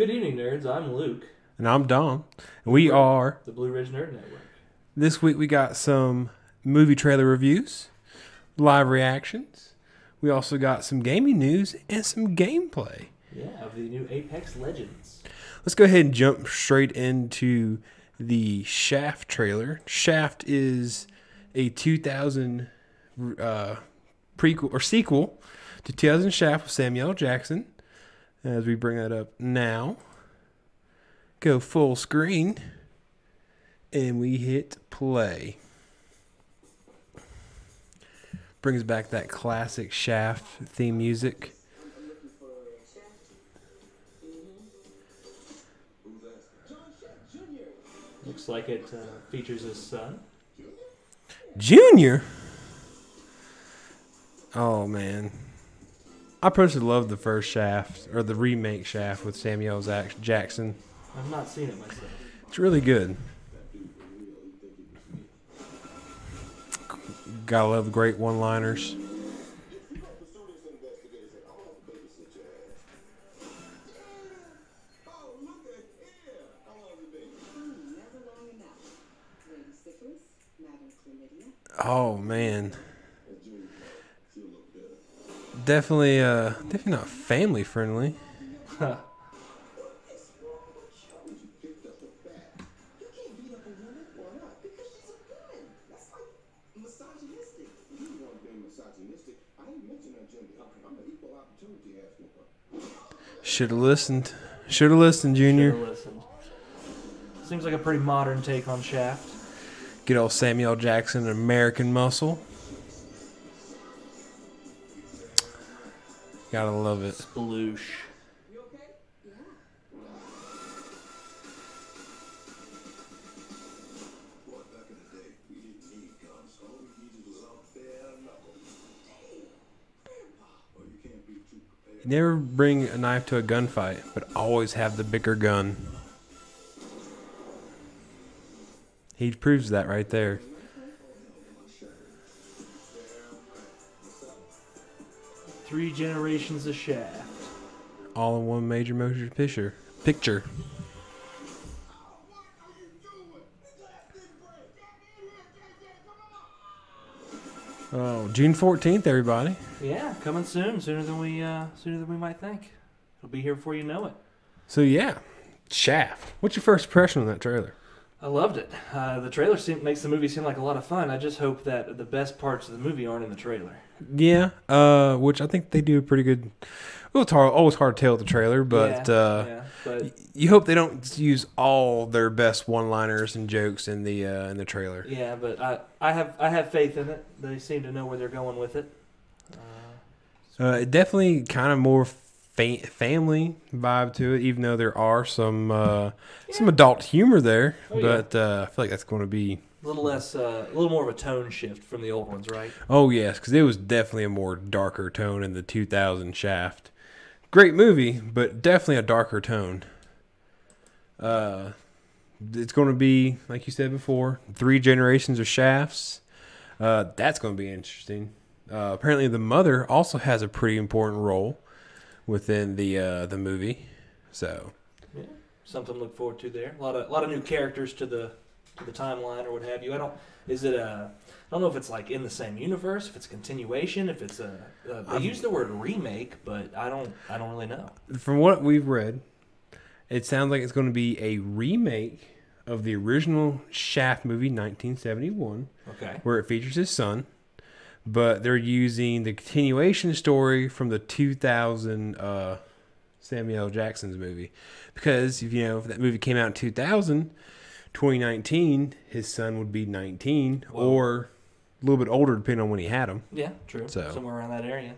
Good evening, nerds. I'm Luke. And I'm Dom. And we are the Blue Ridge Nerd Network. This week we got some movie trailer reviews, live reactions. We also got some gaming news and some gameplay. Yeah, of the new Apex Legends. Let's go ahead and jump straight into the Shaft trailer. Shaft is a 2000 prequel or sequel to 2000 Shaft with Samuel L. Jackson. As we bring that up now, go full screen, and we hit play. Brings back that classic Shaft theme music. Looks like it features his son. Junior? Oh, man. I personally love the first Shaft, or the remake Shaft with Samuel L. Jackson. I've not seen it myself. It's really good. Gotta love the great one-liners. Oh, man. Definitely not family friendly. Should have listened. Should have listened, Junior. Should've listened. Seems like a pretty modern take on Shaft. Get old Samuel Jackson, American Muscle. Gotta love it. Sploosh. You never bring a knife to a gunfight, but always have the bigger gun. He proves that right there. Three generations of Shaft. All in one major motion picture. Oh, June 14th, everybody. Yeah, coming soon. Sooner than we might think. It'll be here before you know it. So yeah, Shaft. What's your first impression on that trailer? I loved it. The trailer makes the movie seem like a lot of fun. I just hope that the best parts of the movie aren't in the trailer. Yeah, which I think they do a pretty good. Well, it's always hard to tell with the trailer, but, but you hope they don't use all their best one-liners and jokes in the trailer. Yeah, but I have faith in it. They seem to know where they're going with it. Definitely kind of more family vibe to it, even though there are some adult humor there. But I feel like that's going to be a little less, a little more of a tone shift from the old ones, right? Oh yes, because it was definitely a more darker tone in the 2000 Shaft. Great movie, but definitely a darker tone. It's going to be, like you said before, 3 generations of Shafts. That's going to be interesting. Apparently, the mother also has a pretty important role within the movie. So, yeah, something to look forward to there. A lot of new characters to the timeline or what have you. I don't know if it's like in the same universe, if it's a continuation, if it's they use the word remake, but I don't really know. From what we've read, it sounds like it's going to be a remake of the original Shaft movie, 1971. Okay. Where it features his son, but they're using the continuation story from the 2000 Samuel L. Jackson's movie, because if that movie came out in 2019, his son would be 19. Whoa. Or a little bit older, depending on when he had him. Yeah, true. So somewhere around that area.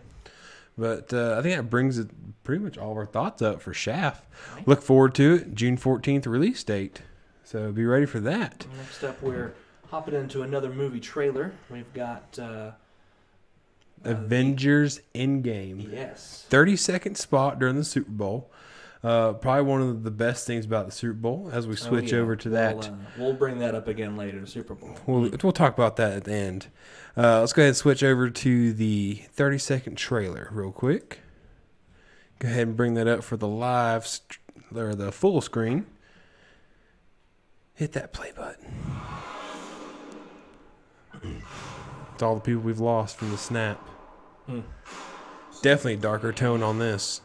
But I think that brings it pretty much all of our thoughts up for Shaft. Right. Look forward to it. June 14th release date. So be ready for that. Next up, we're hopping into another movie trailer. We've got Avengers Endgame. Yes. 30-second spot during the Super Bowl. Probably one of the best things about the Super Bowl as we switch over to that. We'll bring that up again later, the Super Bowl. We'll talk about that at the end. Let's go ahead and switch over to the 30-second trailer real quick. Go ahead and bring that up for the live or the full screen, hit that play button. It's all the people we've lost from the snap. Definitely darker tone on this.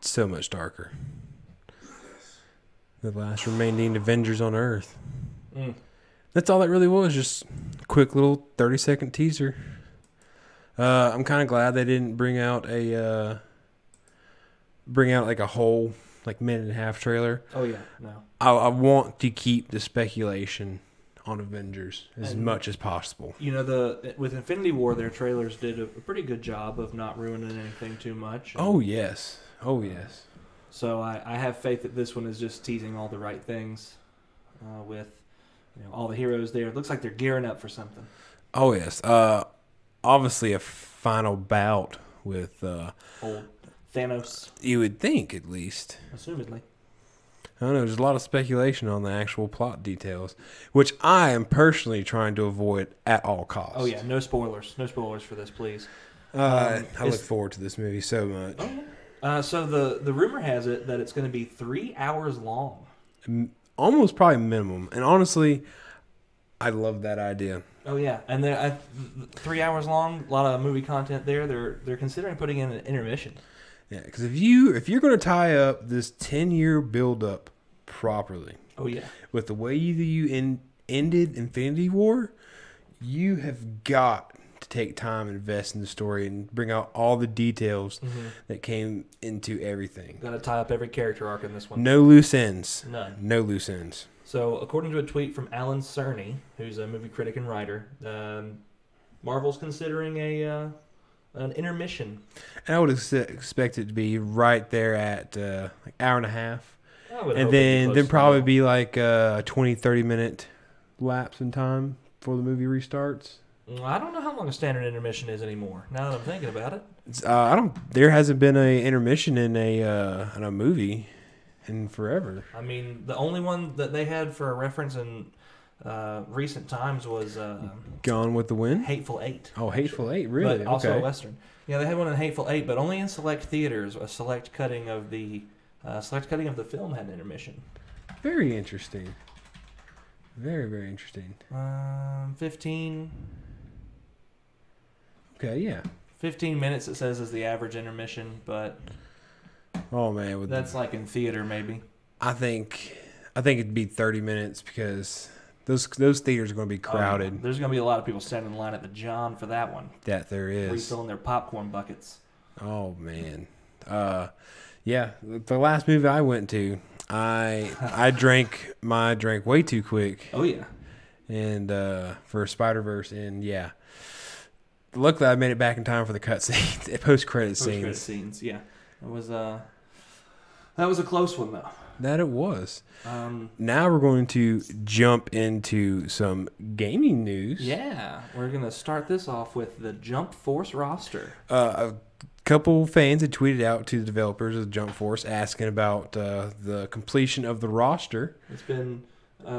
So much darker. The last remaining Avengers on Earth. That's all that really was. Just a quick little 30-second teaser. I'm kind of glad they didn't bring out like a whole minute and a half trailer. Oh yeah, no. I want to keep the speculation on Avengers as much as possible. You know, with Infinity War, their trailers did a pretty good job of not ruining anything too much. Oh yes. Oh yes. So I have faith that this one is just teasing all the right things, with all the heroes there. It looks like they're gearing up for something. Oh yes. Obviously a final bout with Old Thanos. You would think, at least. Assumedly. I don't know. There's a lot of speculation on the actual plot details, which I am personally trying to avoid at all costs. Oh yeah, no spoilers. No spoilers for this, please. I look forward to this movie so much. Oh, yeah. So the rumor has it that it's going to be 3 hours long. Almost probably minimum. And honestly, I love that idea. Oh yeah, and 3 hours long, a lot of movie content there. They're considering putting in an intermission. Yeah, because if you're going to tie up this 10-year build-up properly, oh yeah, with the way you ended Infinity War, you have got to take time and invest in the story and bring out all the details that came into everything. Got to tie up every character arc in this one. No loose ends. None. No loose ends. So, according to a tweet from Alan Cerny, who's a movie critic and writer, Marvel's considering an intermission. And I would expect it to be right there at hour and a half. And then probably be like a 20-30 minute lapse in time before the movie restarts. I don't know how long a standard intermission is anymore. Now that I'm thinking about it, There hasn't been a intermission in a movie in forever. I mean, the only one that they had for a reference in recent times was Gone with the Wind. Hateful Eight. Oh, Hateful Eight, really? But also a Western. Yeah, they had one in Hateful Eight, but only in select theaters. A select cutting of the film had an intermission. Very interesting. Very, very interesting. 15. Okay, yeah. 15 minutes, it says, is the average intermission, but oh man, that's like in theater maybe. I think it'd be 30 minutes because those theaters are going to be crowded. Oh, there's going to be a lot of people standing in line at the John for that one. That there is. Refilling their popcorn buckets. Oh man. Yeah, the last movie I went to, I drank way too quick. Oh yeah. And for Spider-Verse, and yeah. Luckily, I made it back in time for the cutscenes, post-credit scenes. Post-credit scenes, yeah. It was that was a close one though. That it was. Now we're going to jump into some gaming news. Yeah, we're gonna start this off with the Jump Force roster. A couple fans had tweeted out to the developers of Jump Force asking about the completion of the roster. It's been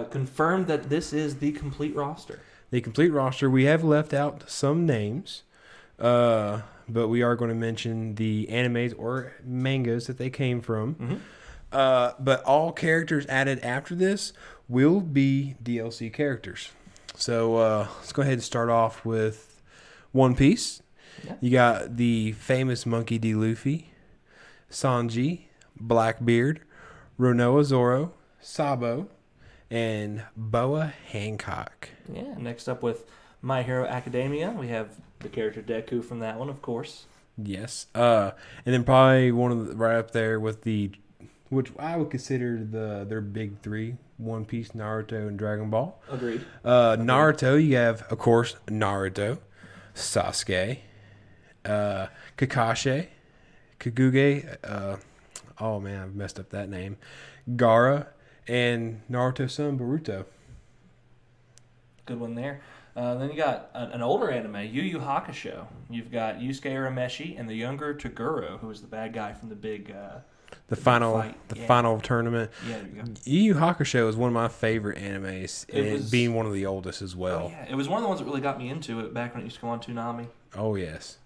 confirmed that this is the complete roster. The complete roster. We have left out some names, but we are going to mention the animes or mangas that they came from. But all characters added after this will be DLC characters. So let's go ahead and start off with One Piece. Yeah. You got the famous Monkey D. Luffy, Sanji, Blackbeard, Renoa Zoro, Sabo, and Boa Hancock. Yeah, next up with My Hero Academia, we have the character Deku from that one, of course. Yes. And then probably right up there with which I would consider their big three, One Piece, Naruto, and Dragon Ball. Agreed. Naruto, you have, of course, Naruto, Sasuke, Kakashi, Kaguge, oh man, I've messed up that name, Gaara, and Naruto's son, Boruto. Good one there. Then you got an older anime, Yu Yu Hakusho. You've got Yusuke Urameshi and the younger Toguro, who was the bad guy from the big the final fight. final tournament. Yeah, there you go. Yu Yu Hakusho is one of my favorite animes, and it being one of the oldest as well. Oh, yeah. It was one of the ones that really got me into it back when it used to go on Toonami. Oh yes.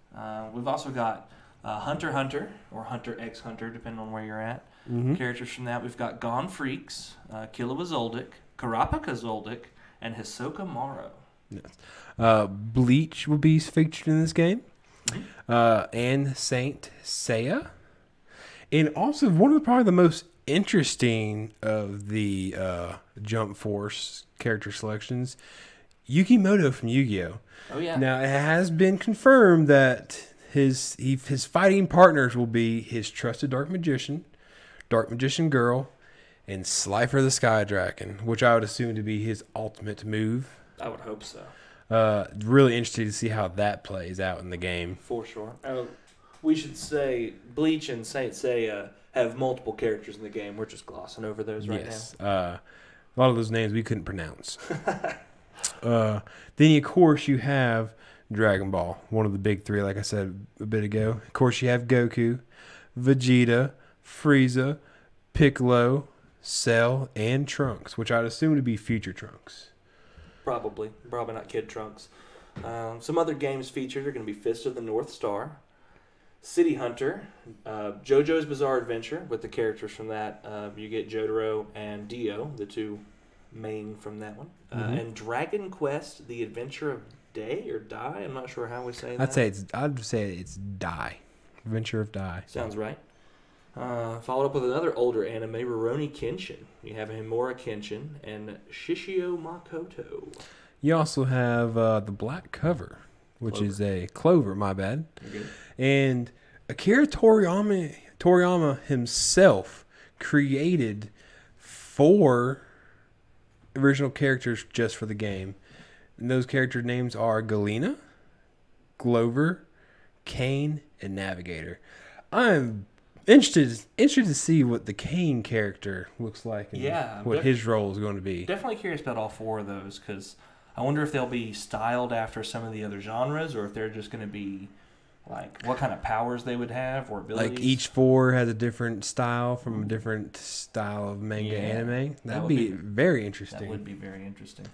We've also got Hunter x Hunter, or Hunter x Hunter, depending on where you're at. Mm-hmm. Characters from that. We've got Gone Freaks, Killua Zoldyck, Karapika Zoldyck, and Hisoka Maro. Yes. Bleach will be featured in this game. Mm-hmm. And Saint Seiya. And also, one of probably the most interesting of the Jump Force character selections, Yukimoto from Yu-Gi-Oh! Oh, yeah. Now, it has been confirmed that his fighting partners will be his trusted Dark Magician Girl, and Slifer the Sky Dragon, which I would assume to be his ultimate move. I would hope so. Really interested to see how that plays out in the game. For sure. We should say Bleach and Saint Seiya have multiple characters in the game. We're just glossing over those right now. A lot of those names we couldn't pronounce. Then, of course, you have Dragon Ball, one of the big three, like I said a bit ago. Of course, you have Goku, Vegeta, Frieza, Piccolo, Cell, and Trunks, which I'd assume to be future Trunks. Probably not Kid Trunks. Some other games featured are going to be Fist of the North Star, City Hunter, JoJo's Bizarre Adventure with the characters from that. You get Jotaro and Dio, the two main from that one. And Dragon Quest: The Adventure of Day or Die. I'm not sure how we say that. I'd say it's Die. Adventure of Die. Sounds right. Followed up with another older anime, Rurouni Kenshin. You have Himura Kenshin and Shishio Makoto. You also have the Black Cover, which is a Clover, my bad. Okay. And Akira Toriyama himself created 4 original characters just for the game. And those character names are Galena, Glover, Kane, and Navigator. I'm interested to see what the Kane character looks like and what his role is going to be. Definitely curious about all 4 of those, because I wonder if they'll be styled after some of the other genres, or if they're just going to be like what kind of powers they would have or abilities. Like each 4 has a different style from a different style of manga anime. That'd be very interesting. That would be very interesting.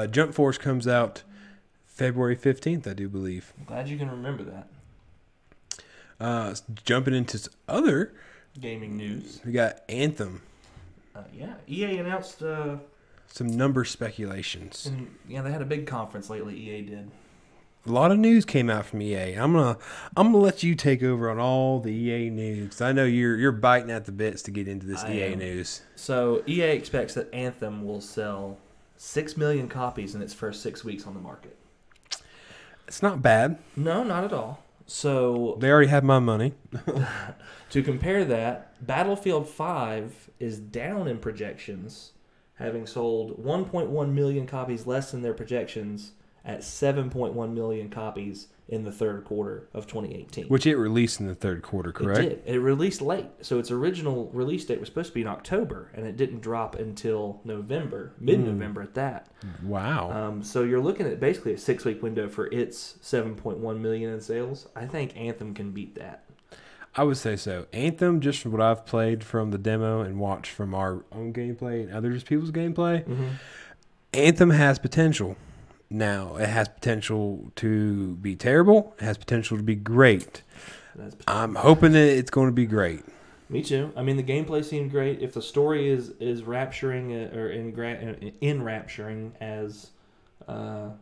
Jump Force comes out February 15th, I do believe. I'm glad you can remember that. Jumping into other gaming news, we got Anthem. EA announced some number speculations. And, they had a big conference lately. EA did. A lot of news came out from EA. I'm gonna let you take over on all the EA news. I know you're biting at the bits to get into this EA news. So EA expects that Anthem will sell 6 million copies in its first 6 weeks on the market. It's not bad. No, not at all. So they already have my money. To compare that, Battlefield 5 is down in projections, having sold 1.1 million copies less than their projections at 7.1 million copies in the third quarter of 2018. Which it released in the third quarter, correct? It did. It released late. So its original release date was supposed to be in October, and it didn't drop until November, mid-November at that. Wow. So you're looking at basically a 6-week window for its 7.1 million in sales. I think Anthem can beat that. I would say so. Anthem, just from what I've played from the demo and watched from our own gameplay and other people's gameplay, Anthem has potential. Now, it has potential to be terrible. It has potential to be great. I'm hoping that it's going to be great. Me too. I mean, the gameplay seemed great. If the story is rapturing or enrapturing as the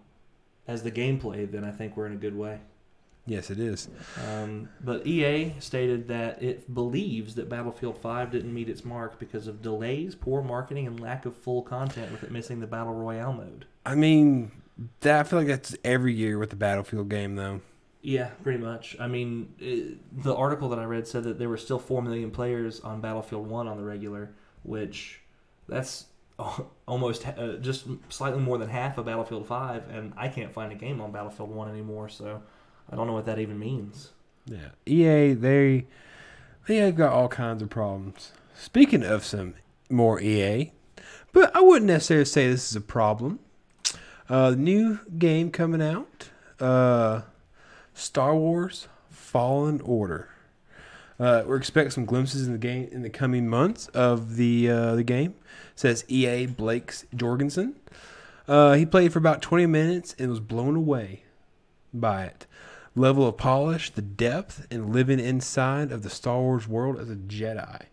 gameplay, then I think we're in a good way. Yes, it is. But EA stated that it believes that Battlefield 5 didn't meet its mark because of delays, poor marketing, and lack of full content, with it missing the Battle Royale mode. I mean, I feel like that's every year with the Battlefield game, though. Yeah, pretty much. I mean, the article that I read said that there were still 4 million players on Battlefield 1 on the regular, which that's almost just slightly more than half of Battlefield 5, and I can't find a game on Battlefield 1 anymore, so I don't know what that even means. Yeah, EA, they've got all kinds of problems. Speaking of some more EA, but I wouldn't necessarily say this is a problem. New game coming out, Star Wars Fallen Order. We're expecting some glimpses in the game in the coming months of the game. Says EA Blake Jorgensen. He played for about 20 minutes and was blown away by it. Level of polish, the depth, and living inside of the Star Wars world as a Jedi.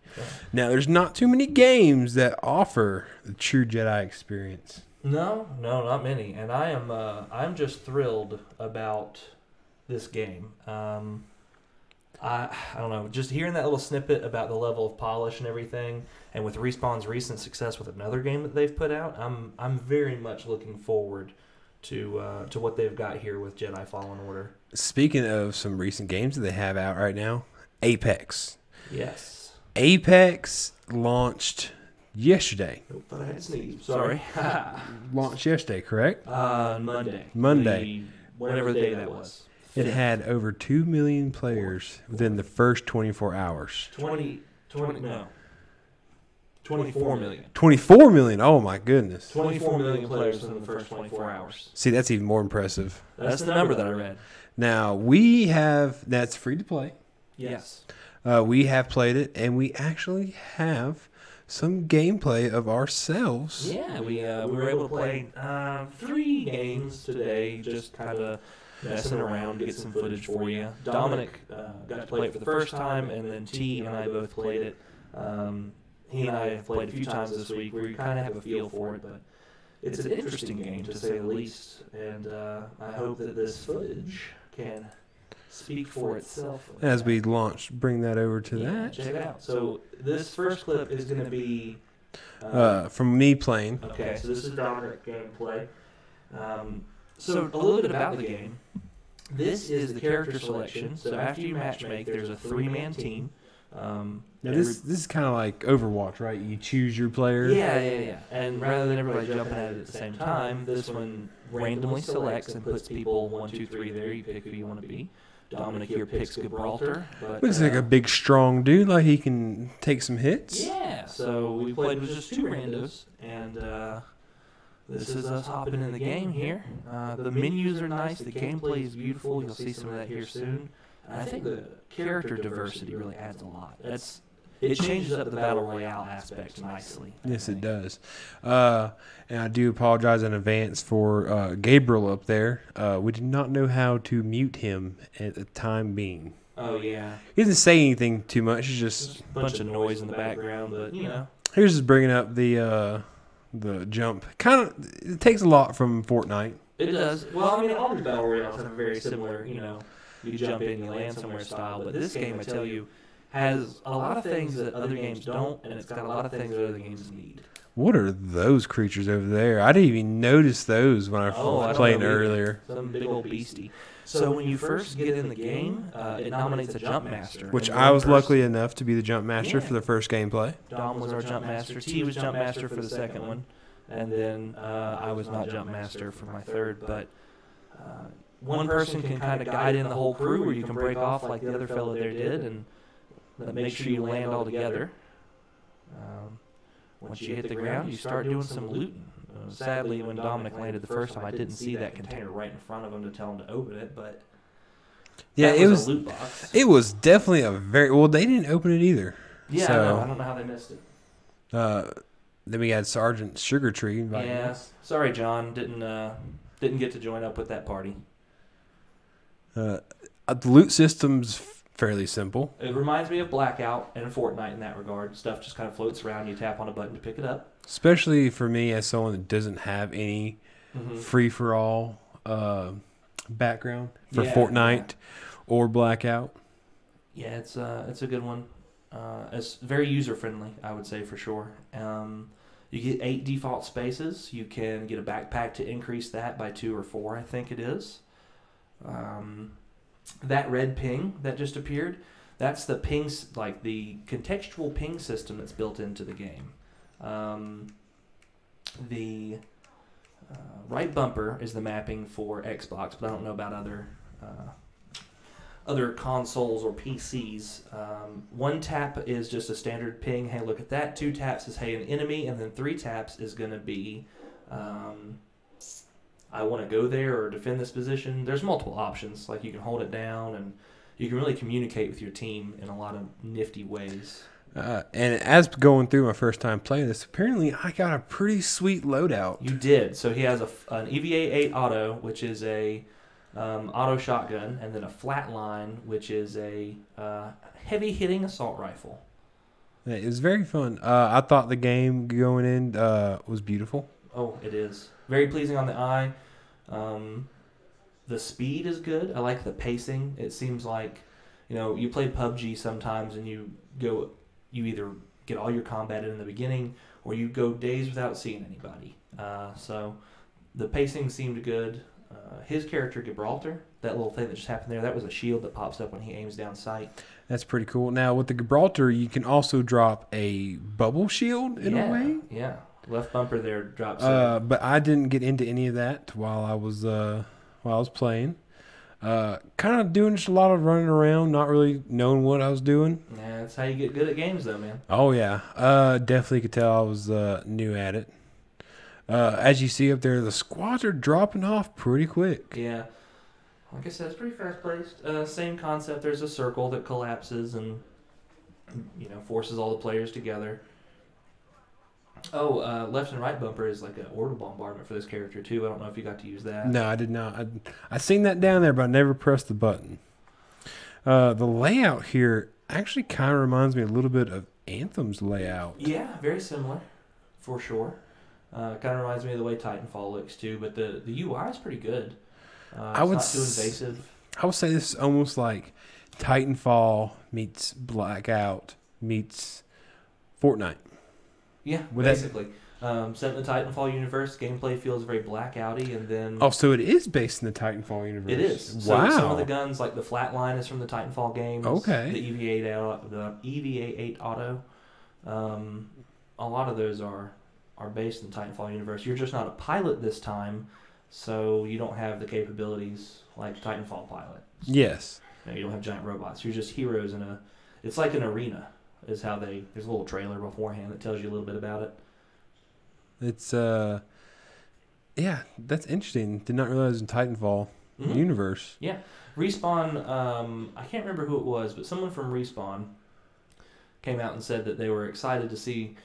Now, there's not too many games that offer the true Jedi experience. No, not many. And I'm just thrilled about this game. I don't know, just hearing that little snippet about the level of polish and everything, and with Respawn's recent success with another game that they've put out, I'm very much looking forward to what they've got here with Jedi Fallen Order. Speaking of some recent games that they have out right now, Apex. Yes. Apex launched yesterday. Nope, thought I had to sneeze. Sorry. Launched yesterday, correct? Monday. Whatever the day that was. It had over 2 million players within the first 24 hours. 24 million. 24 million? Oh, my goodness. 24 million players within the first 24 hours. See, that's even more impressive. That's the number that I read. Now, that's free to play. Yes. We have played it, and we actually have some gameplay of ourselves. Yeah, we were able to play 3 games today, just kind of messing around, get some footage for you. Dominic got to play it for the first time, and then T and I both played it. He and I have played a few times this week where you kind of have a feel for it, but it's an interesting game, to say the least, and I hope that this footage can speak for itself. As we bring that over to that. Check it out. So this first clip is going to be from me playing. Okay, so this is Dominic gameplay. So a little bit about the game. This is the character selection. So after you matchmake, there's a 3-man team. Now this is kind of like Overwatch, right? You choose your player. Yeah. And rather than everybody jumping at it at the same time, this one randomly selects and puts people 1, 2, 3 there. You pick who you want to be. Dominic here picks Gibraltar. But, looks like a big, strong dude. Like he can take some hits. Yeah. So we played with just 2 randos, and this is us hopping in the game here. The menus are nice. The gameplay is beautiful. You'll see some of that here soon. And I think the character diversity really adds a lot. It changes up the Battle Royale aspect nicely. Yes, it does. And I do apologize in advance for Gabriel up there. We did not know how to mute him at the time being. Oh, yeah. He doesn't say anything too much. It's just a bunch of noise in the background, but, Here's just bringing up the jump. It takes a lot from Fortnite. It does. Well, I mean, all the Battle Royales have a very similar, you jump in, you land somewhere style. But this game, I tell you, has a lot of things that other games don't, and it's got a lot of things that other games need. What are those creatures over there? I didn't even notice those when I was playing earlier. Some big old beastie. So when you first get in the game, it nominates a jump master. Which I was lucky enough to be the jump master for the first gameplay. Dom was our jump master. T was jump master for the second one. And then I was not jump master for my third. But one person can kind of guide in the whole crew, or you can break off like the other fellow there did, and make sure you land all together. Once you hit the ground, you start doing some looting. Sadly, when Dominic landed the first time, I didn't see that container right in front of him to tell him to open it, but yeah, it was a loot box. It was definitely they didn't open it either. Yeah, so, I don't know how they missed it. Then we had Sergeant Sugartree. Yeah, sorry, John, didn't get to join up with that party. The loot system's fairly simple. It reminds me of Blackout and Fortnite in that regard. Stuff just kind of floats around. You tap on a button to pick it up. Especially for me as someone that doesn't have any free-for-all background for Fortnite or Blackout. Yeah, it's a good one. It's very user-friendly, I would say, for sure. You get 8 default spaces. You can get a backpack to increase that by 2 or 4, I think it is. That red ping that just appeared, that's the pings, like the contextual ping system that's built into the game. The right bumper is the mapping for Xbox, but I don't know about other consoles or PCs. 1 tap is just a standard ping. Hey, look at that. 2 taps is hey, an enemy, and then 3 taps is going to be I want to go there or defend this position. There's multiple options. Like you can hold it down and you can really communicate with your team in a lot of nifty ways. And as going through my first time playing this, apparently I got a pretty sweet loadout. You did. So he has an EVA-8 auto, which is a auto shotgun, and then a flatline, which is a heavy-hitting assault rifle. It was very fun. I thought the game going in was beautiful. Oh, it is. Very pleasing on the eye. The speed is good. I like the pacing. It seems like, you play PUBG sometimes and you either get all your combat in the beginning or you go days without seeing anybody. So the pacing seemed good. His character, Gibraltar, that little thing that just happened there, that was a shield that pops up when he aims down sight. That's pretty cool. Now, with the Gibraltar, you can also drop a bubble shield in a way. Yeah, left bumper there drops. But I didn't get into any of that while I was playing. Kind of doing just a lot of running around, not really knowing what I was doing. Yeah, that's how you get good at games, though, man. Oh yeah, definitely could tell I was new at it. As you see up there, the squads are dropping off pretty quick. Yeah. Like I said, it's pretty fast-paced. Same concept. There's a circle that collapses and, forces all the players together. Oh, left and right bumper is like an orbital bombardment for this character, too. I don't know if you got to use that. No, I did not. I seen that down there, but I never pressed the button. The layout here actually kind of reminds me a little bit of Anthem's layout. Yeah, very similar, for sure. Kind of reminds me of the way Titanfall looks, too. But the UI is pretty good. It's not too invasive. I would say this is almost like Titanfall meets Blackout meets Fortnite. Yeah, basically. Set in the Titanfall universe, gameplay feels very Blackouty, and then... Oh, so it is based in the Titanfall universe. It is. Wow. So some of the guns, like the Flatline, is from the Titanfall games. Okay. The EVA-8 auto. A lot of those are based in the Titanfall universe. You're just not a pilot this time, so you don't have the capabilities like Titanfall pilots. Yes. You don't have giant robots. You're just heroes in a... It's like an arena, is how they... There's a little trailer beforehand that tells you a little bit about it. It's, yeah, that's interesting. Did not realize in Titanfall universe. Yeah. Respawn, I can't remember who it was, but someone from Respawn came out and said that they were excited to see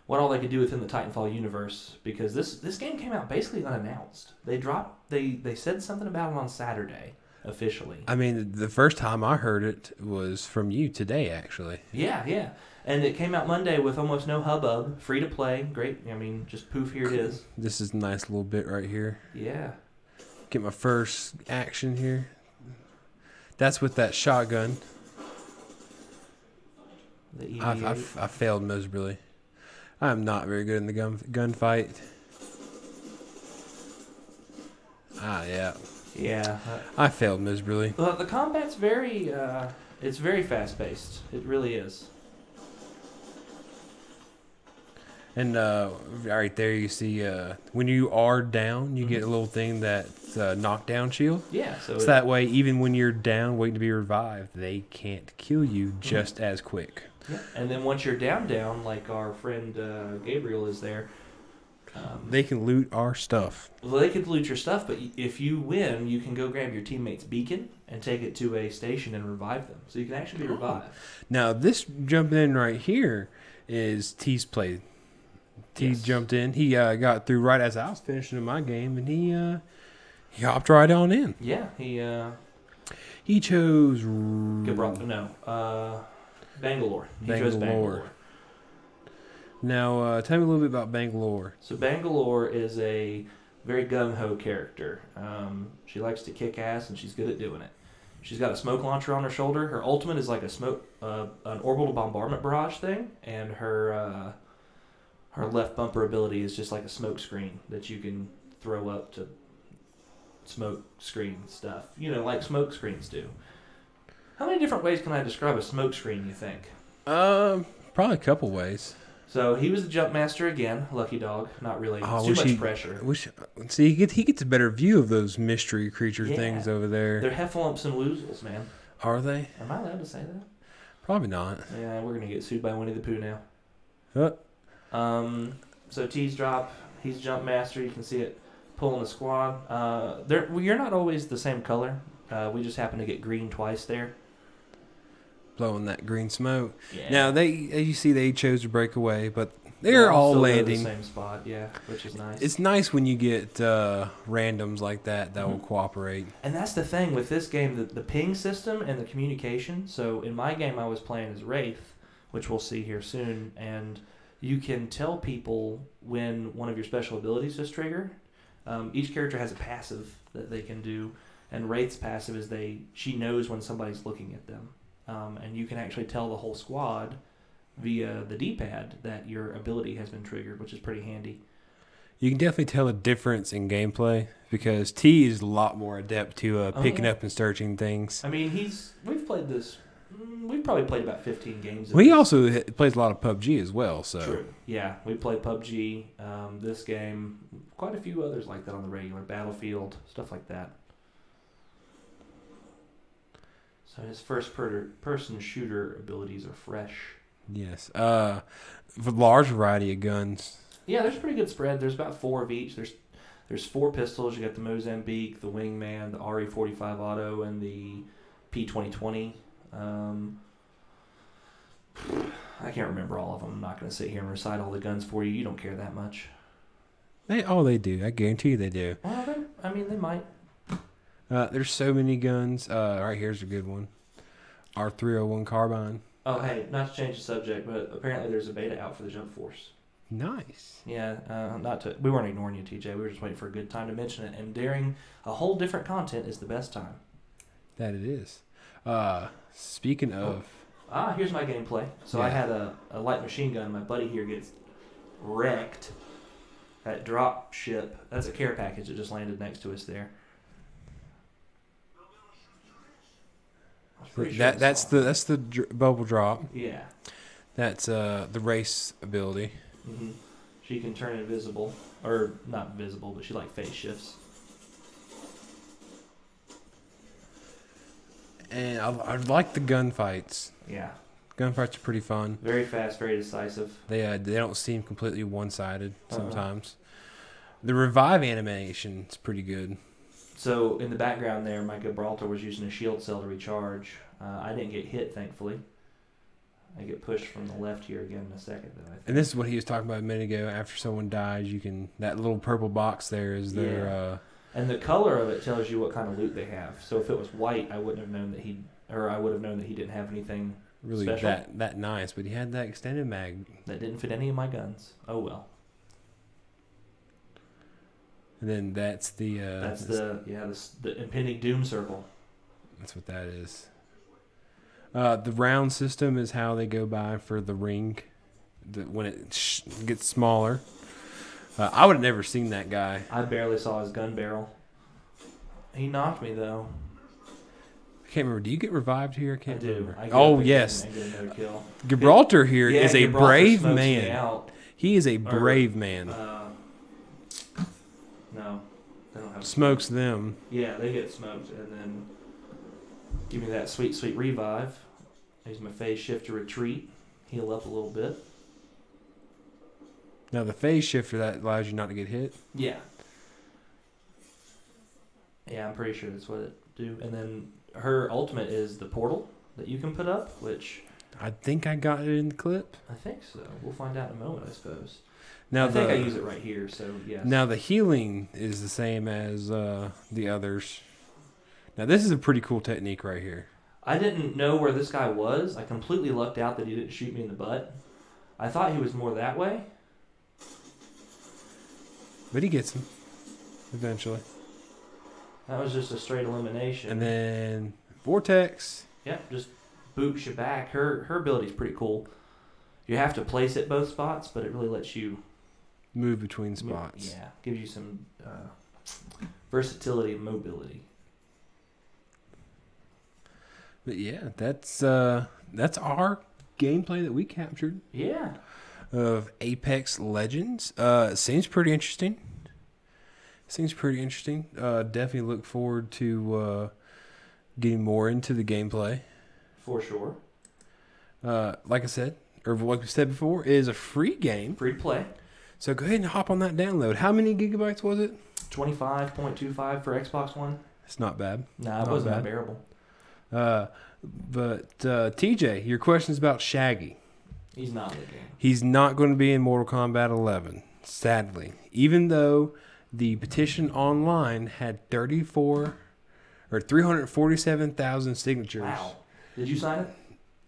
what all they could do within the Titanfall universe, because this game came out basically unannounced. They said something about it on Saturday, officially. I mean, the first time I heard it was from you today, actually. Yeah. And it came out Monday with almost no hubbub, free to play, great. I mean, just poof, here it is. This is a nice little bit right here. Yeah. Get my first action here. That's with that shotgun. The EVA. I failed miserably. I'm not very good in the gunfight. Yeah. Yeah. I failed miserably. Well, the combat's very, it's very fast-paced. It really is. And right there you see when you are down, you get a little thing that's knockdown shield. Yeah. So that way, even when you're down waiting to be revived, they can't kill you just as quick. Yeah. And then once you're down, like our friend Gabriel is there. They can loot our stuff. Well, they could loot your stuff, but if you win, you can go grab your teammate's beacon and take it to a station and revive them. So you can actually be revived. Now, this jumping in right here is T's play. T jumped in. He got through right as I was finishing my game, and he hopped right on in. Yeah, he chose Bangalore. He chose Bangalore. Now, tell me a little bit about Bangalore. So Bangalore is a very gung-ho character. She likes to kick ass, and she's good at doing it. She's got a smoke launcher on her shoulder. Her ultimate is like an orbital bombardment barrage thing, and her left bumper ability is just like a smoke screen that you can throw up to smoke screen stuff. Like smoke screens do. How many different ways can I describe a smoke screen, you think? Probably a couple ways. So he was the jump master again, lucky dog. Not really. It's too much pressure. See, he gets a better view of those mystery creature things over there. They're heffalumps and woozles, man. Are they? Am I allowed to say that? Probably not. Yeah, we're gonna get sued by Winnie the Pooh now. So T's drop. He's jump master. You can see it pulling the squad. You're not always the same color. We just happen to get green twice there. blowing that green smoke. Yeah. Now as you see, they chose to break away, but they're all still landing. In the same spot, yeah, which is nice. It's nice when you get randoms like that will cooperate. And that's the thing with this game, the ping system and the communication. So in my game, I was playing as Wraith, which we'll see here soon, and you can tell people when one of your special abilities is triggered. Each character has a passive that they can do, and Wraith's passive is she knows when somebody's looking at them, and you can actually tell the whole squad via the D-pad that your ability has been triggered, which is pretty handy. You can definitely tell a difference in gameplay because T is a lot more adept to picking up and searching things. I mean, we've played this. We've probably played about 15 games. Well, he also plays a lot of PUBG as well. So true. Yeah, we play PUBG. This game, quite a few others like that on the regular. Battlefield, stuff like that. So his first-person shooter abilities are fresh. Yes. For a large variety of guns. Yeah, there's a pretty good spread. There's about 4 of each. There's 4 pistols. You got the Mozambique, the Wingman, the RE45 Auto, and the P2020. I can't remember all of them. I'm not going to sit here and recite all the guns for you. You don't care that much. They do. I guarantee you they do. Well, they might. There's so many guns. Right here's a good one. R301 carbine. Oh, hey, not to change the subject, but apparently there's a beta out for the Jump Force. Nice. Yeah, we weren't ignoring you, TJ. We were just waiting for a good time to mention it. And during a whole different content is the best time. That it is. Speaking of... here's my gameplay. So I had a light machine gun. My buddy here gets wrecked at drop ship. That's a care package that just landed next to us there. That's the bubble drop. Yeah. That's the race ability. Mm-hmm. She can turn invisible, or not visible, but she phase shifts. And I like the gunfights. Yeah. Gunfights are pretty fun. Very fast, very decisive. They don't seem completely one-sided sometimes. The revive animation is pretty good. So in the background there, my Gibraltar was using a shield cell to recharge. I didn't get hit, thankfully. I get pushed from the left here again in a second, though. I think. And this is what he was talking about a minute ago. After someone dies, that little purple box there is their... Yeah. And the color of it tells you what kind of loot they have. So if it was white, I wouldn't have known that I would have known that he didn't have anything really special. that nice, but he had that extended mag. That didn't fit any of my guns. Oh well. And then that's the... the impending doom circle. That's what that is. The round system is how they go by for the ring. When it gets smaller. I would have never seen that guy. I barely saw his gun barrel. He knocked me, though. I can't remember. Do you get revived here? I do. Remember. Yes. I get another kill. Gibraltar here is a brave man. Out. He is a brave man. No. They don't have smokes them. Yeah, they get smoked. And then give me that sweet, sweet revive. Use my phase shift to retreat. Heal up a little bit. Now the phase shifter, that allows you not to get hit? Yeah. Yeah, I'm pretty sure that's what it do. And then her ultimate is the portal that you can put up, which... I think I got it in the clip. I think so. We'll find out in a moment, I suppose. Now I think I use it right here, so yes. Now the healing is the same as the others. Now this is a pretty cool technique right here. I didn't know where this guy was. I completely lucked out that he didn't shoot me in the butt. I thought he was more that way. But he gets him eventually. That was just a straight elimination. And then Vortex. Yep, just boots you back. Her ability's pretty cool. You have to place it both spots, but it really lets you move between spots. Yeah, gives you some versatility and mobility. But yeah, that's our gameplay that we captured. Yeah. Of Apex Legends. Seems pretty interesting. Definitely look forward to getting more into the gameplay. For sure. Like I said, or like we said before, it is a free game. Free to play. So go ahead and hop on that download. How many gigabytes was it? 25.25 for Xbox One. It's not bad. Nah, it wasn't unbearable. But TJ, your question's about Shaggy. He's not in the game. He's not going to be in Mortal Kombat 11, sadly. Even though the petition online had 347,000 signatures. Wow. Did you sign it?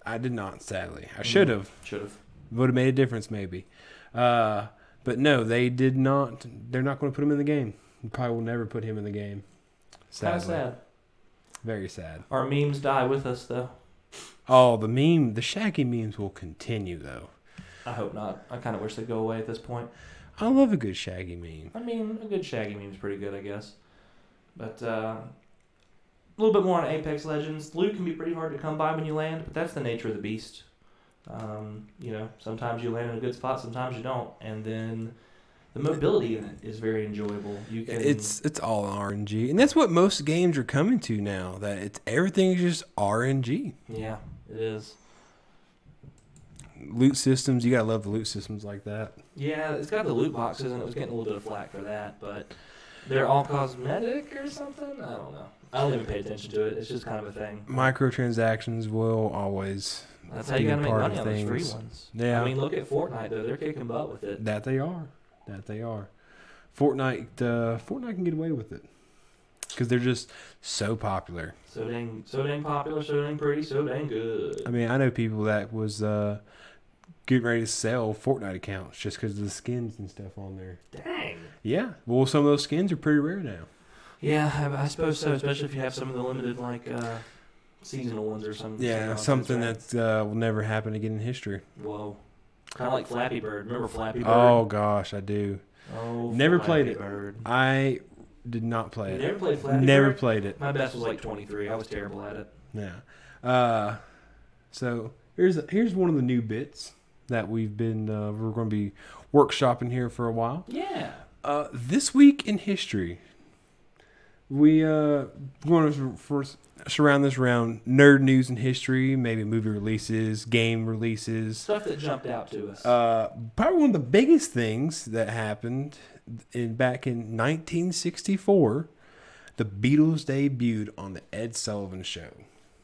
I did not, sadly. I should have. Should have. Would have made a difference, maybe. But no, they did not. They're not going to put him in the game. They probably will never put him in the game. Kind of Sadly. sad. Very sad. Our memes die with us, though. Oh, the Shaggy memes will continue, though. I hope not. I kind of wish they'd go away at this point. I love a good Shaggy meme. I mean, a good Shaggy meme is pretty good, I guess. But a little bit more on Apex Legends. Loot can be pretty hard to come by when you land, but that's the nature of the beast. Sometimes you land in a good spot, sometimes you don't, and then the mobility in it is very enjoyable. You can. It's all RNG, and that's what most games are coming to now. That everything is just RNG. Yeah, it is. Loot systems, you gotta love the loot systems like that. Yeah, it's got the loot boxes, and it was getting a little bit of flack for that, but they're all cosmetic or something? I don't know. I don't even pay attention to it. It's just kind of a thing. Microtransactions will always. That's how you gotta make part money of on those free things. ones. Yeah. I mean, look at Fortnite, though. They're kicking butt with it. That they are. Fortnite can get away with it because they're just so popular. So dang popular, so dang pretty, so dang good. I mean, I know people that was getting ready to sell Fortnite accounts just because of the skins and stuff on there. Dang. Yeah. Well, some of those skins are pretty rare now. Yeah, I suppose so, especially if you have some of the limited, seasonal ones or something. Yeah, something that will never happen again in history. Whoa. Kind of like Flappy Bird. Remember Flappy Bird? Oh, gosh, I do. Oh, Never Flappy played it. Bird. I did not play You it. never played Flappy Never Bird? played it. My best was like 23. I was terrible at it. Yeah. So here's one of the new bits that we've been we're going to be workshopping here for a while. Yeah. This week in history, we going to surround this around nerd news and history, maybe movie releases, game releases. Stuff that jumped out to us. Probably one of the biggest things that happened back in 1964, the Beatles debuted on the Ed Sullivan Show.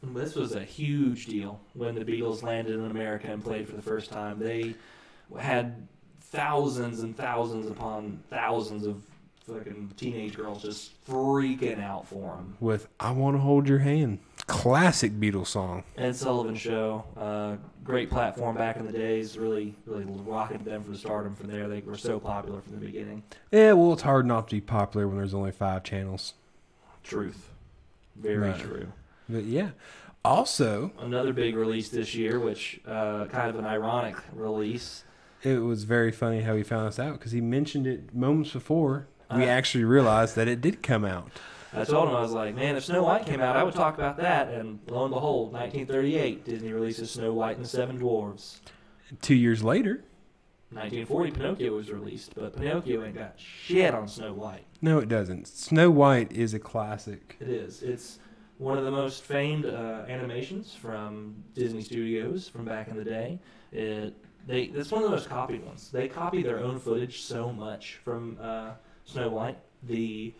This was a huge deal when the Beatles landed in America and played for the first time. They had thousands and thousands upon thousands of fucking teenage girls just freaking out for them. With I Want to Hold Your Hand. Classic Beatles song. Ed Sullivan Show. Great platform back in the days. Really, really rocketed them from stardom from there. They were so popular from the beginning. Yeah, well, it's hard not to be popular when there's only 5 channels. Truth. Very Right. true. But yeah. Also, Another big release this year, which kind of an ironic release. it was very funny how he found us out because he mentioned it moments before we actually realized that it did come out. I told him, I was like, man, if Snow White came out, I would talk about that. And lo and behold, 1938, Disney releases Snow White and the Seven Dwarfs. 2 years later. 1940, Pinocchio was released, but Pinocchio ain't got shit on Snow White. No, it doesn't. Snow White is a classic. It is. It's one of the most famed animations from Disney Studios from back in the day. It's one of the most copied ones. They copy their own footage so much from Snow White. The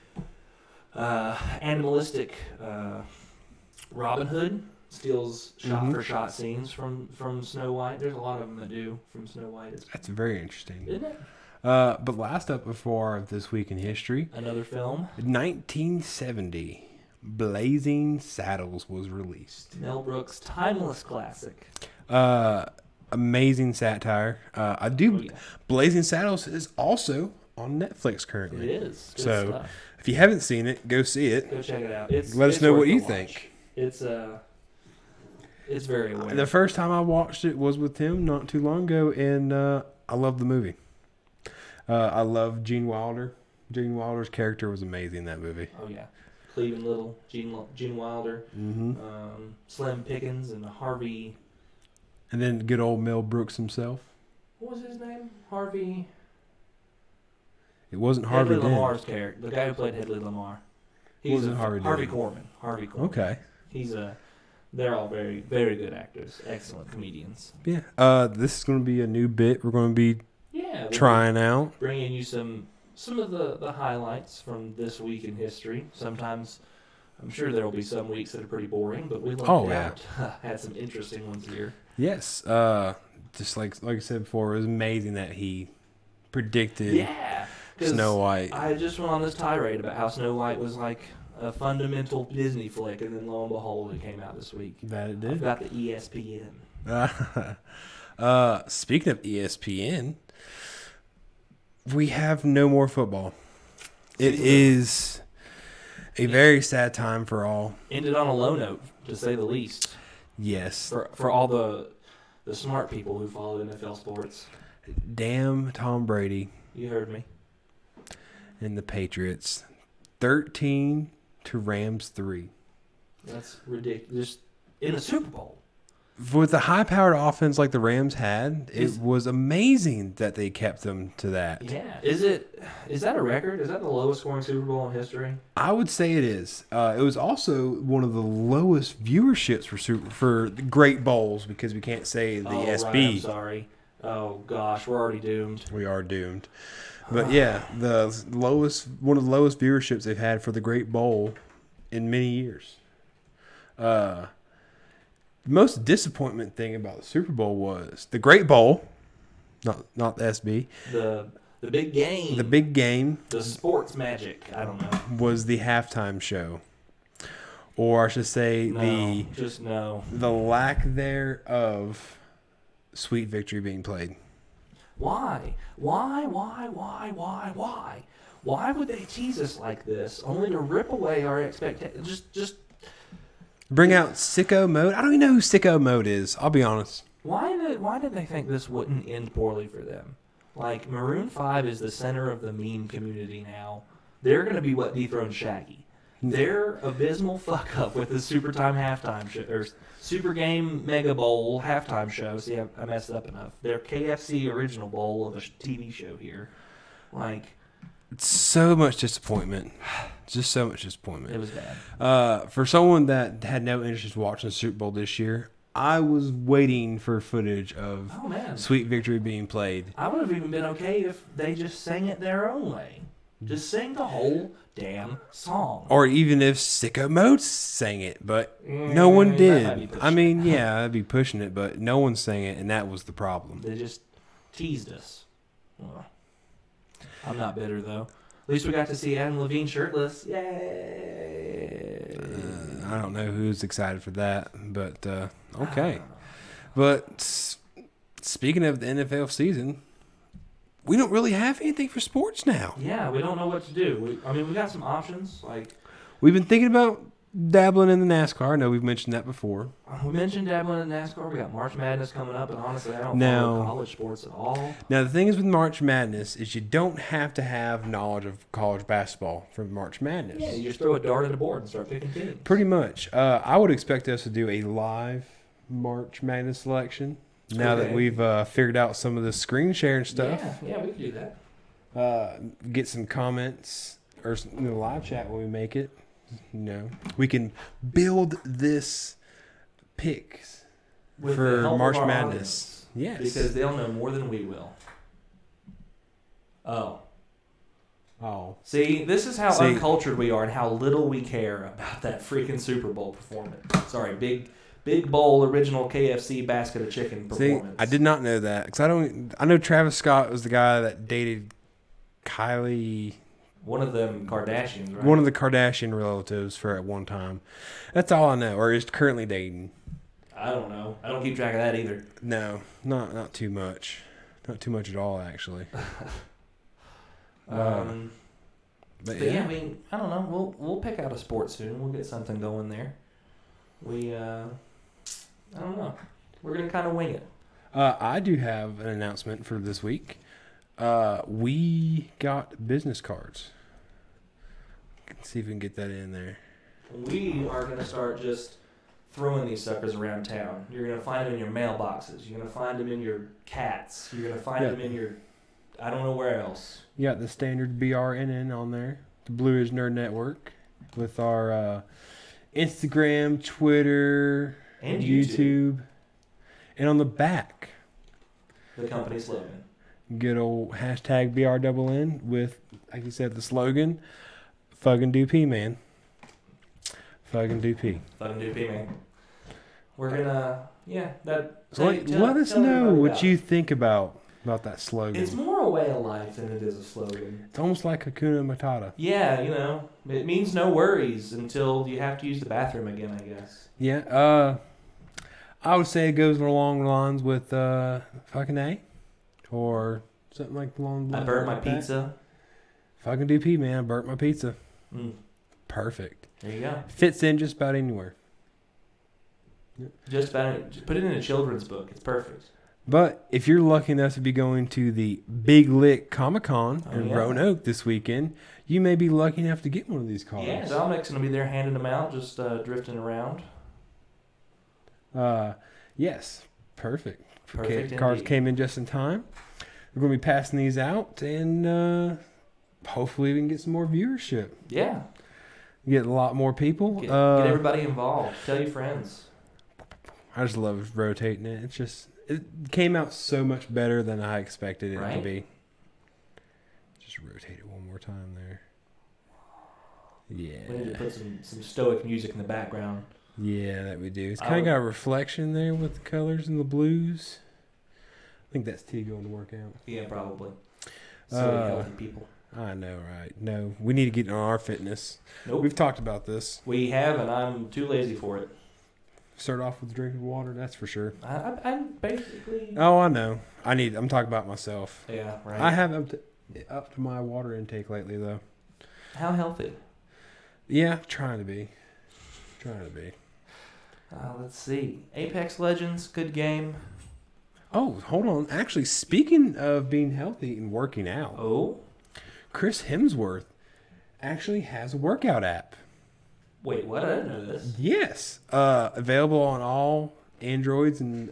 animalistic Robin Hood steals shot-for-shot scenes from Snow White. There's a lot of them that do from Snow White. That's very interesting. Isn't it? But last up before This Week in History, Another film. 1970, Blazing Saddles was released. Mel Brooks' timeless classic. Amazing satire. Blazing Saddles is also on Netflix currently. It is. Good So stuff. if you haven't seen it, go see it. Go check it out. Let us know worth what a you watch. think. It's very aware. The first time I watched it was with Tim not too long ago, and I love the movie. I love Gene Wilder. Gene Wilder's character was amazing in that movie. Oh yeah, Cleveland Little, Gene Wilder, Slim Pickens, and Harvey. And then good old Mel Brooks himself. What was his name? Harvey. It wasn't Harvey Hedley Dent. Lamar's character, the guy who played Hedley Lamar. Wasn't Harvey Dent. Korman. Harvey Korman. Okay. They're all very, very good actors. Excellent comedians. Yeah. This is going to be a new bit we're going to be trying out. Bringing you some of the highlights from this week in history. Sometimes I'm sure there will be some weeks that are pretty boring, but we had some interesting ones here. Yes. Just like I said before, it was amazing that he predicted Snow White. I just went on this tirade about how Snow White was like a fundamental Disney flick, and then lo and behold, it came out this week. That it did. I've got the ESPN. Speaking of ESPN, we have no more football. It is a very sad time for all. Ended on a low note, to say the least. Yes. For all the smart people who follow NFL sports. Damn Tom Brady. You heard me. And the Patriots. 13 to Rams 3. That's ridiculous. In the Super Bowl. With a high-powered offense like the Rams had, it was amazing that they kept them to that. Yeah. Is that a record? Is that the lowest scoring Super Bowl in history? I would say it is. It was also one of the lowest viewerships for the Great Bowls, because we can't say the SB. Right, I'm sorry. Oh gosh, we're already doomed. We are doomed. But yeah, one of the lowest viewerships they've had for the Great Bowl in many years. The most disappointment thing about the Super Bowl was the Great Bowl, not the SB. The big game. The big game. The sports magic. I don't know. Was the halftime show, or I should say the lack thereof Sweet Victory being played. Why? Why would they tease us like this, only to rip away our expectations? Just bring out sicko mode. I don't even know who sicko mode is. I'll be honest. Why did they think this wouldn't end poorly for them? Like, Maroon 5 is the center of the meme community now. They're going to be what dethroned Shaggy. Their abysmal fuck up with the Super Time halftime show, or Super Game Mega Bowl halftime show. See, I messed it up enough. Their KFC original bowl of a TV show here. Like, it's so much disappointment. Just so much disappointment. It was bad. For someone that had no interest in watching the Super Bowl this year, I was waiting for footage of Sweet Victory being played. I would have even been okay if they just sang it their own way. Just sing the whole damn song. Or even if Sicko Mode sang it, but no one did. I mean, yeah, I'd be pushing it, but no one sang it, and that was the problem. They just teased us. Well, I'm not bitter, though. At least we got to see Adam Levine shirtless. Yay! I don't know who's excited for that, but okay. But speaking of the NFL season, we don't really have anything for sports now. Yeah, we don't know what to do. We got some options. Like, we've been thinking about dabbling in the NASCAR. I know we've mentioned that before. We mentioned dabbling in NASCAR. We got March Madness coming up, and honestly, I don't follow college sports at all. Now, the thing is with March Madness is you don't have to have knowledge of college basketball for March Madness. Yeah, you just throw a dart at a board and start picking teams. Pretty much. I would expect us to do a live March Madness selection. Now that we've figured out some of the screen sharing stuff. Yeah, we can do that. Get some comments or in the live chat when we make it. We can build this picks for March Madness. Yes. Because they'll know more than we will. Oh. See, this is how uncultured we are and how little we care about that freaking Super Bowl performance. Sorry, Big Bowl original KFC basket of chicken performance. See, I did not know that because I know Travis Scott was the guy that dated Kylie. One of them Kardashians, right? One of the Kardashian relatives for at one time. That's all I know. Or is currently dating. I don't know. I don't keep track of that either. No, not too much. Not too much at all, actually. But yeah, I don't know. We'll pick out a sport soon. We'll get something going there. I don't know. We're going to kind of wing it. I do have an announcement for this week. We got business cards. Let's see if we can get that in there. We are going to start just throwing these suckers around town. You're going to find them in your mailboxes. You're going to find them in your cats. You're going to find them in your... I don't know where else. You got the standard BRNN on there. The Blue Ridge Nerd Network. With our Instagram, Twitter... and YouTube. And on the back, the company slogan. Good old hashtag BRNN with, like you said, the slogan, fucking do P, man. Fucking DP. Fucking DP, man. We're gonna, So let us know what you think about that slogan. It's more a way of life than it is a slogan. It's almost like Hakuna Matata. Yeah, it means no worries until you have to use the bathroom again, I guess. Yeah, I would say it goes along the lines with fucking A, or something like along the lines. I burnt my like that. pizza. Fucking DP, man. I burnt my pizza. Perfect. There you go. Fits in just about anywhere. Just put it in a children's book. It's perfect. But if you're lucky enough to be going to the Big Lick Comic-Con in Roanoke this weekend, you may be lucky enough to get one of these cards. Yeah, Dominic's going to be there handing them out, just drifting around. Yes, perfect. Perfect Cards indeed. came in just in time. We're going to be passing these out, and hopefully we can get some more viewership. Yeah. Get a lot more people. Get everybody involved. Tell your friends. I just love rotating it. It came out so much better than I expected it to be. Just rotate it one more time there. Yeah. We need to put some stoic music in the background. Yeah, that we do. It's kind of got a reflection there with the colors and the blues. I think that's T going to work out. Yeah, probably. So healthy people. I know, right? No, we need to get on our fitness. Nope. We've talked about this. We have, and I'm too lazy for it. Start off with drinking water, that's for sure. I'm basically... Oh, I know. I'm talking about myself. Yeah, right. I have up to my water intake lately, though. How healthy? Yeah, trying to be. Let's see. Apex Legends, good game. Oh, hold on. Actually, speaking of being healthy and working out, Chris Hemsworth actually has a workout app. Wait, what? I didn't know this. Yes. Available on all Androids and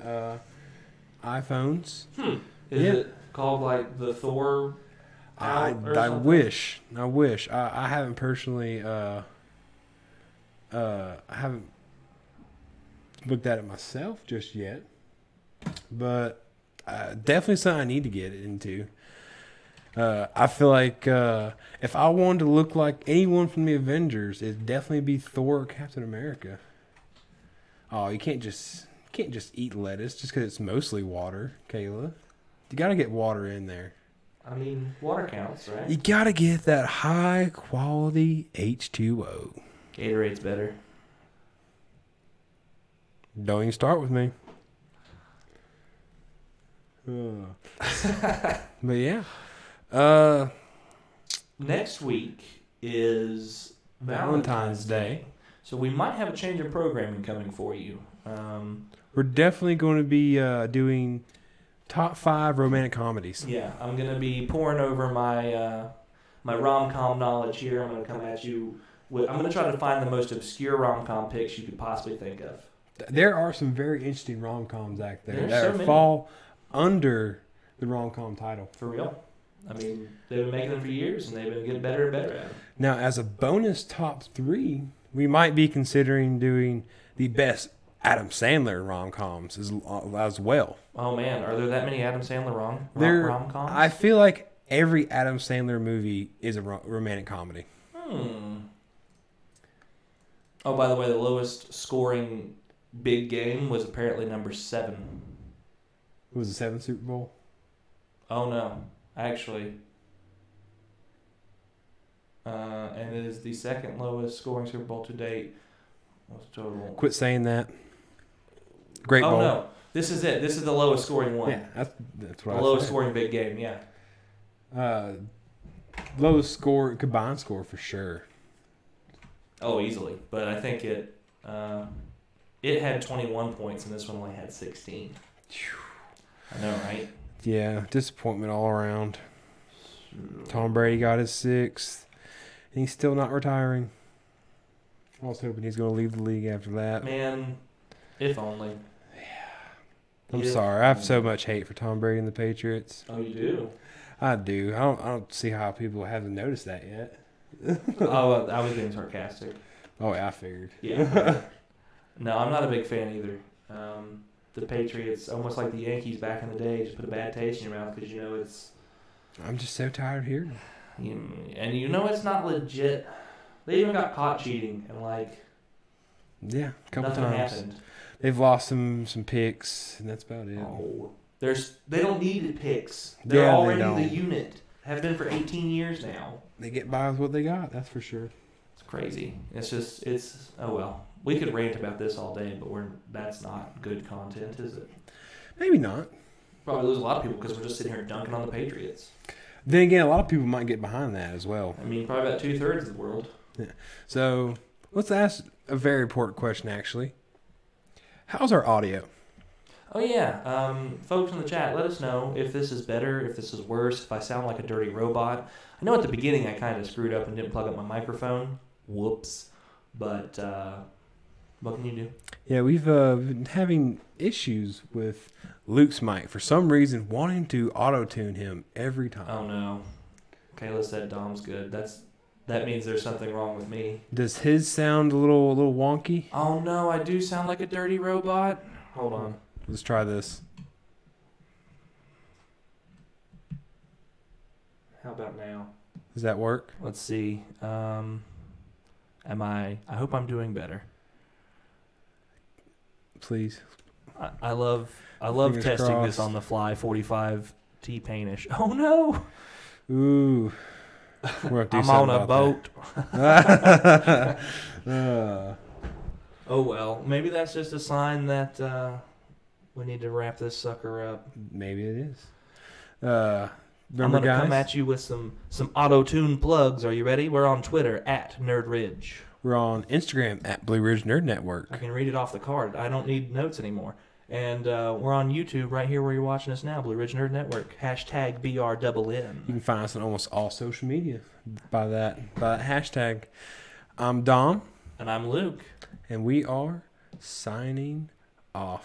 iPhones. Is it called like the Thor? I wish. I haven't personally. I haven't looked at it myself just yet, but definitely something I need to get into. I feel like if I wanted to look like anyone from the Avengers, it'd definitely be Thor or Captain America. Oh, you can't just eat lettuce just because it's mostly water, Kayla. You got to get water in there. I mean, water counts, right? You got to get that high quality H2O. Gatorade's better. Don't even start with me. But yeah. Next week is Valentine's Day. So we might have a change in programming coming for you. We're definitely going to be doing top 5 romantic comedies. Yeah, I'm going to be pouring over my my rom-com knowledge here. I'm going to come at you with... I'm going to try to find the most obscure rom-com picks you could possibly think of. There are some very interesting rom-coms out there There's that fall under the rom-com title. For real. I mean, they've been making them for years, and they've been getting better and better at it. Now, as a bonus top 3, we might be considering doing the best Adam Sandler rom-coms as well. Oh, man. Are there that many Adam Sandler rom-coms? I feel like every Adam Sandler movie is a romantic comedy. Oh, by the way, the lowest scoring big game was apparently number 7. It was the 7th Super Bowl? Oh, no. Actually. And it is the second lowest scoring Super Bowl to date. What's the total? Quit saying that. Great Bowl. Oh, no. This is it. This is the lowest scoring one. Yeah, that's what I The lowest scoring big game, yeah. Lowest score, combined score for sure. Oh, easily. But I think it had 21 points, and this one only had 16. I know, right? Yeah, disappointment all around. Tom Brady got his 6th, and he's still not retiring. I was hoping he's going to leave the league after that. Man, if only. I'm sorry. I have so much hate for Tom Brady and the Patriots. Oh, you do? I do. I don't see how people haven't noticed that yet. Oh, I was being sarcastic. Oh, yeah, I figured. Yeah. No, I'm not a big fan either. The Patriots, almost like the Yankees back in the day, just put a bad taste in your mouth because it's... I'm just so tired of hearing it. And it's not legit. They even got caught cheating, and Yeah, a couple Nothing times. happened. They've lost some picks, and that's about it. Oh, they don't need picks. They're Yeah, already they don't. the unit. Have been for 18 years now. They get by with what they got, that's for sure. It's crazy. It's oh well. We could rant about this all day, but that's not good content, is it? Maybe not. Probably lose a lot of people because we're just sitting here dunking on the Patriots. Then again, a lot of people might get behind that as well. I mean, probably about 2/3 of the world. Yeah. So let's ask a very important question, actually. How's our audio? Oh yeah, folks in the chat, let us know if this is better, if this is worse, if I sound like a dirty robot. I know at the beginning I kind of screwed up and didn't plug up my microphone. Whoops. But what can you do? Yeah, we've been having issues with Luke's mic for some reason, wanting to auto-tune him every time. Oh no. Kayla said Dom's good. That means there's something wrong with me. Does his sound a little wonky? Oh no, I do sound like a dirty robot. Hold on. Let's try this. How about now? Does that work? Let's see. I hope I'm doing better. Please. I love Fingers testing crossed. this on the fly. 45 T-Painish. Oh no! Ooh. We're I'm on a boat. Oh well, maybe that's just a sign that we need to wrap this sucker up. Maybe it is. I'm Remember, gonna guys? come at you with some auto-tune plugs. Are you ready? We're on Twitter at NerdRidge. We're on Instagram at Blue Ridge Nerd Network. I can read it off the card. I don't need notes anymore. And we're on YouTube right here where you're watching us now, Blue Ridge Nerd Network. Hashtag BRNN. You can find us on almost all social media by that hashtag. I'm Dom. And I'm Luke. And we are signing off.